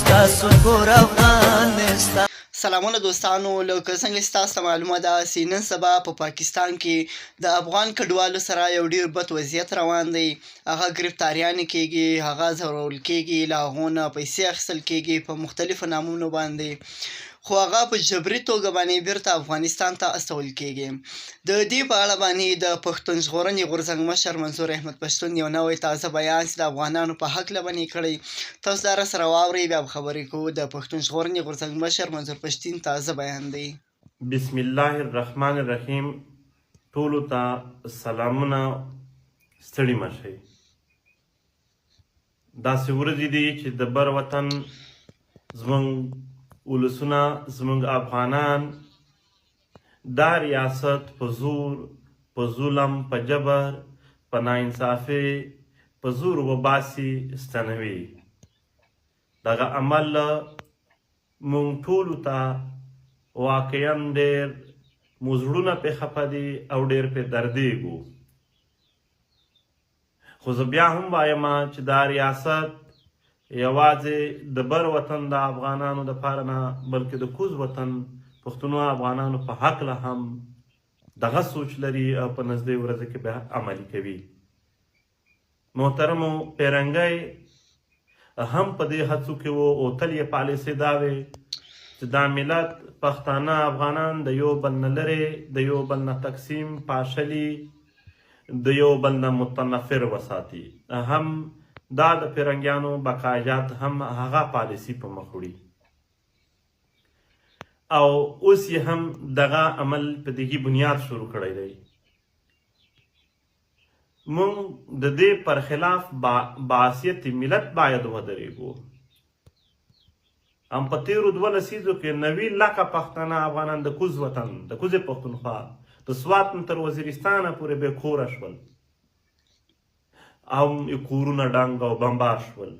ستاسو کور افغانستان. سلامونه دوستانو، لکه څنګه چې تاسو ته معلومه ده چې نن سبا په پاکستان کې د افغان کډوالو سره یو ډیر بد وضعیت روان دی. هغه ګرفتاریانې کیږي، هغه ځورول کیږي، له هغو نه پیسې اخیستل کیږي په مختلفو نامونو باندې، خو هغه په جبري توګه باندې بیرته افغانستان ته استول کیږي. د دې په اړه باندې د پښتون ژغورنې غورځنګ مشر منظور احمد پښتون یو نوی تازه بیان چې د افغانانو په هکله باندې کړی، تاسو دا راسره واورئ، بیا به خبرې کوو. د پښتون ژغورنې غورځنګ مشر منظور پښتون تازه بیان دی. بسم الله الرحمن الرحیم. ټولو ته سلامونه، ستړي مه شئ. داسې ورځې دي چې د بر وطن زموږ ولسونه، زموږ افغانان دا ریاست په زور، په ظلم، په جبر، په ناانصافۍ په زور وباسي، ستنوي. دغه عمل موږ ټولو ته واقعا ډېر مو زړونه پرې خفه دي او ډېر پرې دردېږو. خو زه بیا هم وایم چې دا ریاست یوازې د بر وطن د افغانانو دپاره نه، بلکې د کوز وطن پښتنو افغانانو په هکله هم دغه سوچ لري او په نږدې ورځو کې به عملي کوي. محترمو پیرنګی هم په دې هڅو کې و او تل یې پالیسۍ دا وې چې دا ملت پښتانه افغانان د یو بل نه لرې، د یو بل نه تقسیم پاشلي، د یو بل نه متنفر وساتي. هم دا د پیرنګیانو بقایات هم هغه پالیسي په مخ وړي او اوس یې هم دغه عمل په دغه بنیاد شروع کړی دی. موږ د دې پر خلاف باعثیت ملت باید ودرېږو. هم په تیرو 2 لسیزو کې 90 لکه پښتانه افغانان د کوز وطن، د کوزې پښتونخوا، د سوات نه تر وزیرستانه پورې بې کوره شول او کورونه ډنګ او بمبار شول.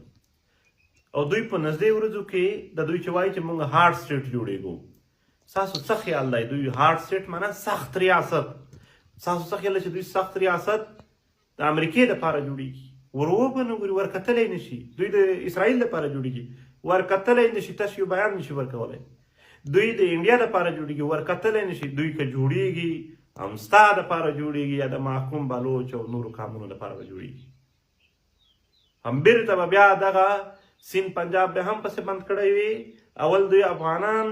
او دوی په نږدې ورځو کې د دوی چې وایي چې موږ هارډ سټیټ جوړېږو. ستاسو څه خیال دی؟ دوی هارډ سټیټ معنا سخت ریاست. ستاسو څه خیال دی چې دوی سخت ریاست د امریکې دپاره جوړېږي؟ ور نه ګوري، ورکتلی نه شي. دوی د اسرائیل دپاره جوړېږي، ورکتلی نه شي، تاسو یو بیان نه شي ورکولی. دوی د انډیا دپاره جوړېږي، ورکتلی نه شي. دوی که جوړېږي هم ستا دپاره جوړېږي یا د محکوم بلوچ او نورو قامونو دپاره به جوړېږي. هم بیرته به بیا دغه سیند پنجاب به هم پسې بند کړی وي. اول دوی افغانان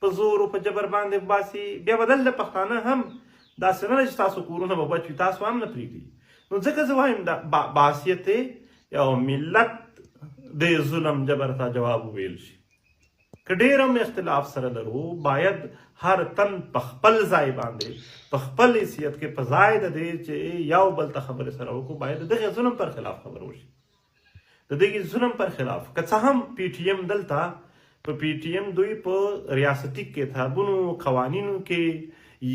په زور او په جبر باندې باسي، بیا به دلته پښتانه هم داسې نه ده چې تاسو کورونه به بچ وي، تاسو هم نه پرېږدي. نو ځکه زه وایم د باعثیت یو ملت د ظلم جبر ته جواب وویل شي. که ډېر هم اختلاف سره لرو، باید هر تن په خپل ځای باندې، په خپل حیثیت کې، په ځای د دې چې یو بل ته خبرې سره وکړو، باید د دغې ظلم پر خلاف خبره وشي. د دغې ظلم پر خلاف که څه هم پی ټي ایم دلته په پی ټي ایم دوی په ریاستي کتابونو قوانینو کې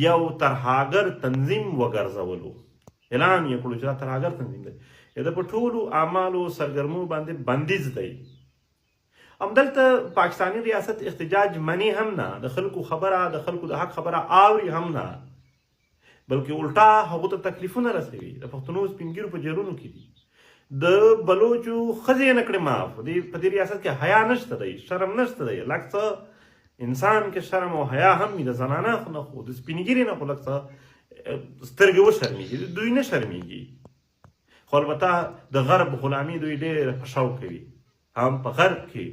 یو ترهاګر تنظیم وګرځولو، اعلان یې کړو چې دا ترهاګر تنظیم دی، د په ټولو اعمالو سرګرمو باندې بندیز دی. همدلته پاکستاني ریاست احتجاج منی هم نه، د خلکو خبره، د خلکو د حق خبره اوري هم نه، بلکې الټا هغو ته تکلیفونه رسوي. د پښتنو سپین ږیرو په جیلونو کې دي، د بلوچو ښځې یې نه کړې معاف. په دې ریاست کې حیا نشته دی، شرم نشته دی. لږ څه انسان کې شرم او حیا هم وي، د زنانه خو نه، خو د سپین ږیرې نه خو لږ څه سترګې وشرمېږي. دوی نه شرمېږي، خو البته د غرب غلامي دوی ډېر په شوق کوي، هم په غرب کې،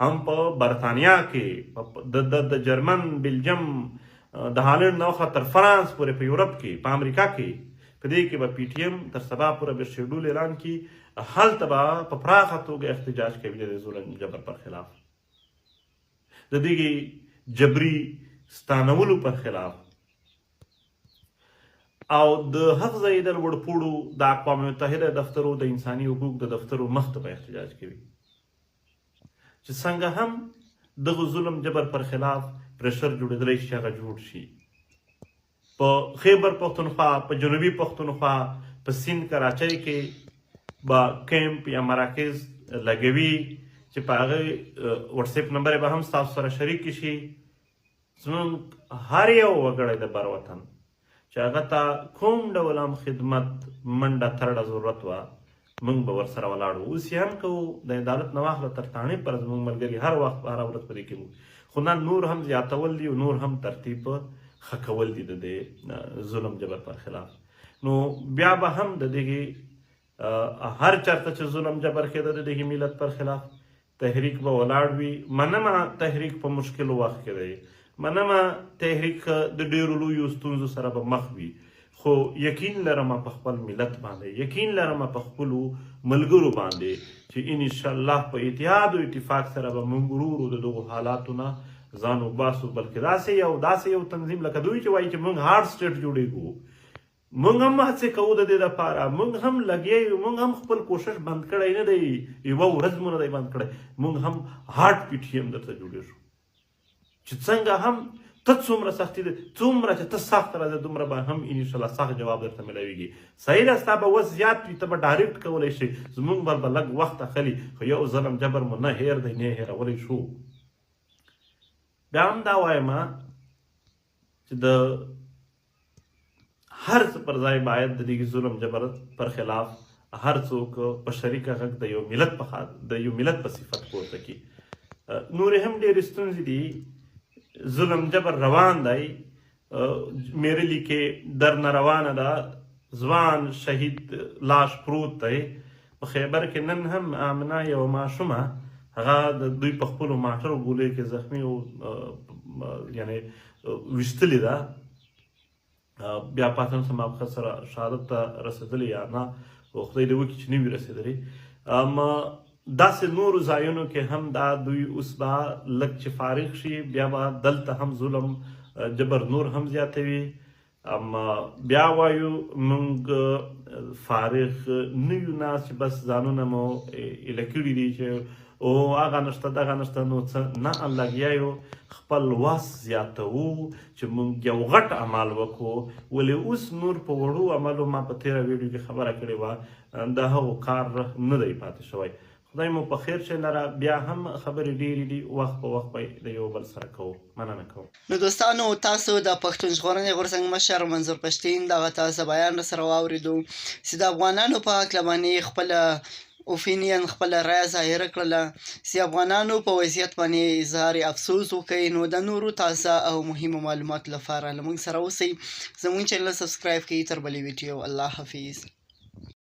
هم په برطانیا کې، د جرمن، بلجیم، د هالند نه تر فرانس پورې، په یورپ کې، په امریکا کې. په دې کې به پی ټي ایم تر سبا پورې به شیډول اعلان کړي، هلته به په پراخه توګه احتجاج کوي د ظلم جبر پر خلاف، د دغې جبري ستانولو پر خلاف. او د حق ځایېدل وړپوړو د اقوام متحده دفترو، د انساني حقوق د دفترو مخ ته به احتجاج کوي چې څنګه هم دغه ظلم جبر پر خلاف پریشر جوړېدلی شي، هغه جوړ شي. په خیبر پښتونخوا، په جنوبي پښتونخوا، په سیند کراچۍ کې به کیمپ یا مراکز لګوي چې په هغه وټساپ نمبر به هم ستاسو سره شریک شي. زموږ هر یو وګړی د بر وطن چې هغه ته کوم ډول هم خدمت منډه ترړه ضرورت وه، موږ به ورسره ولاړ وو. اوس یې هم کوو، د عدالت نه واخله تر تاڼې پر زموږ ملګري هر وخت هره ورځ په دې کې وو، خو نن نور هم زیاتول دي او نور هم ترتیب ښه کول دي د دې ظلم جبر پر خلاف. نو بیا به هم د دغې هر چېرته چې ظلم جبر کېده د دغې ملت پر خلاف تحریک به ولاړ وي. منمه تحریک په مشکل وخت کې دی، منمه تحریک د ډېرو لویو ستونزو سره به مخ وي، خو یقین لرم په خپل ملت باندې، یقین لرم په خپلو ملګرو باندې چې انشاءالله په اتحاد او اتفاق سره به موږ ورو د دغو حالاتو نه ځان وباسو. بلکې داسې یو تنظیم لکه دوی چې وایي چې موږ هارډ سټیټ جوړېږو، موږ هم هڅې کوو د دې دپاره، موږ هم لګیا یو، موږ هم خپل کوشش بند کړی نه دی، یوه ورځ مو نه دی بند کړی، موږ هم هارډ پی ټي ایم درته جوړېږو چې څنګه هم ته څومره سختي ده، څومره چې ته سخت راځې دومره به هم انشاءالله سخت جواب درته میلاویږي. صحیح ده، ستا به وس زیات وي، ته به ډایرکټ کولی شي، زموږ به لږ وخت اخلي، خو یو ظلم جبر مو نه هیر دی، نه هیرولی شو. بیا هم دا وایم چې د هر څه پر ځای باید د دې ظلم جبر پر خلاف هر څوک په شریکه غږ د یو ملت په صفت پورته کړي. نورې هم ډېرې ستونزې دي، ظلم جبر روان دی، میرے لیکې در نه روانه ده، ځوان شهید لاش پروت دی په خیبر کې. نن هم آمنه یوه ماشومه هغه د دوی په خپلو ماټرو ګولۍ کې زخمي او یعنې ویشتلې ده، بیا پاتن سماپخت سره شهادت ته رسېدلې یا نه، خدای دې وکړي چې نه وي رسېدلې. داسې نورو ځایونو کې هم دا دوی اوس به لږ چې فارغ شي، بیا به دلته هم ظلم جبر نور هم زیاتوي. بیا وایو موږ فارغ نه یو ناست چې بس ځانونه مو ایله کړي دي چې او هغه نشته دغه نشته، نو څه نه، لګیا یو خپل وس زیاتوو چې موږ یو غټ عمل وکړو. ولې اوس نور په وړو عملو ما په تېره ویډیو کې خبره کړې وه، د هغو کار نه دی پاتې شوی. خدای مو په خیر شي لره. بیا هم خبرې ډېرې دي، وخت په وخت به د یو بل سره کوو. مننه کوم. نو دوستانو، تاسو د پښتون ژغورنې غورځنګ مشر منظور پښتین دغه تازه بیان راسره واورېدو چې د افغانانو په هکله باندې خپله اوپینین، خپله رایه ظاهره کړله چې افغانانو په وضعیت باندې اظهار افسوس وکړي. نو د نورو تازه او مهمو معلوماتو لپاره له موږ سره اوسئ، زموږ چینل سبسکرایب کړئ. تر بلې ویډیو، الله حافظ.